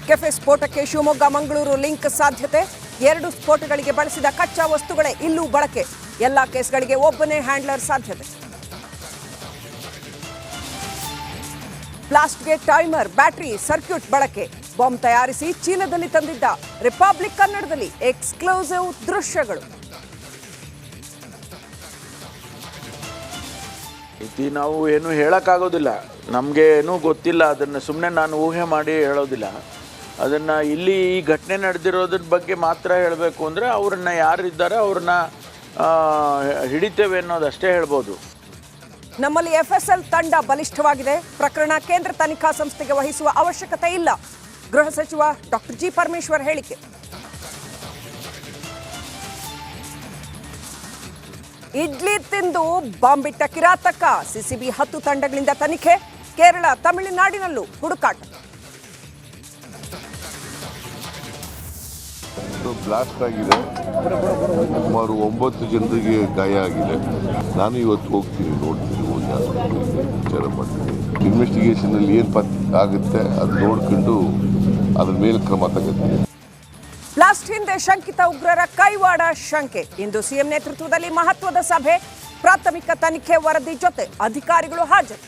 Cafe ಸ್ಫೋಟಕ್ಕೆ Shivamogga Mangaluru link ಸಾಧ್ಯತೆ. 2 ಸ್ಫೋಟಗಳಿಗೆ ಬಳಸಿದ ಕಚ್ಚಾ ವಸ್ತುಗಳೇ ಇಲ್ಲೂ ಬಳಕೆ. ಎಲ್ಲ ಕೇಸ್ಗಳಿಗೆ ಒಬ್ಬನೇ ಹ್ಯಾಂಡ್ಲರ್ ಸಾಧ್ಯತೆ. ಬ್ಲಾಸ್ಟ್ಗೆ ಟೈಮರ್, ಬ್ಯಾಟರಿ, ಸರ್ಕ್ಯೂಟ್ ಬಳಕೆ. ಬಾಂಬ್ ತಯಾರಿಸಿ ಚೀನಾದಲ್ಲಿ ತಂದಿದ್ದ ರಿಪಬ್ಲಿಕ್ ಕನ್ನಡದಲ್ಲಿ ಎಕ್ಸ್ಕ್ಲೂಸಿವ್ ದೃಶ್ಯಗಳು. ನಾವು ಏನು ಹೇಳೋಕ್ಕಾಗೋದಿಲ್ಲ, ನಮಗೆ ಏನೂ ಗೊತ್ತಿಲ್ಲ. ಅದನ್ನು ಸುಮ್ಮನೆ ನಾನು ಊಹೆ ಮಾಡಿ ಹೇಳೋದಿಲ್ಲ. ಅದನ್ನು ಇಲ್ಲಿ ಈ ಘಟನೆ ನಡೆದಿರೋದ್ರ ಬಗ್ಗೆ ಮಾತ್ರ ಹೇಳಬೇಕು ಅಂದರೆ ಅವ್ರನ್ನ ಯಾರಿದ್ದಾರೆ ಅವ್ರನ್ನ ಹಿಡಿತೇವೆ ಅನ್ನೋದಷ್ಟೇ ಹೇಳ್ಬೋದು. ನಮ್ಮಲ್ಲಿ FSL ತಂಡ ಬಲಿಷ್ಠವಾಗಿದೆ. ಪ್ರಕರಣ ಕೇಂದ್ರ ತನಿಖಾ ಸಂಸ್ಥೆಗೆ ವಹಿಸುವ ಅವಶ್ಯಕತೆ ಇಲ್ಲ. ಗೃಹ ಸಚಿವ ಡಾಕ್ಟರ್ ಜಿ ಪರಮೇಶ್ವರ್ ಹೇಳಿಕೆ. ಇಡ್ಲಿ ತಿಂದು ಬಾಂಬಿಟ್ಟ ಕಿರಾತಕ. ಸಿಸಿಬಿ 10 ತಂಡಗಳಿಂದ ತನಿಖೆ. ಕೇರಳ, ತಮಿಳುನಾಡಿನಲ್ಲೂ ಹುಡುಕಾಟ. ಬ್ಲಾಸ್ಟ್ ಆಗಿದೆ. ಸುಮಾರು 9 ಜನರಿಗೆ ಗಾಯ ಆಗಿದೆ. ನಾನು ಇವತ್ತು ಹೋಗ್ತೀನಿ, ನೋಡ್ತೀನಿ, ಹೋಗಿ ವಿಚಾರ ಮಾಡ್ತೀನಿ. ಇನ್ವೆಸ್ಟಿಗೇಷನಲ್ಲಿ ಏನು ಆಗುತ್ತೆ ಅದು ನೋಡ್ಕೊಂಡು ಅದ್ರ ಮೇಲೆ ಕ್ರಮ ತಗೋತೀನಿ. ಬ್ಲಾಸ್ಟ್ ಹಿಂದೆ ಶಂಕಿತ ಉಗ್ರರ ಕೈವಾಡ ಶಂಕೆ. ಇಂದು ಸಿಎಂ ನೇತೃತ್ವದಲ್ಲಿ ಮಹತ್ವದ ಸಭೆ. ಪ್ರಾಥಮಿಕ ತನಿಖೆ ವರದಿ ಜೊತೆ ಅಧಿಕಾರಿಗಳು ಹಾಜರು.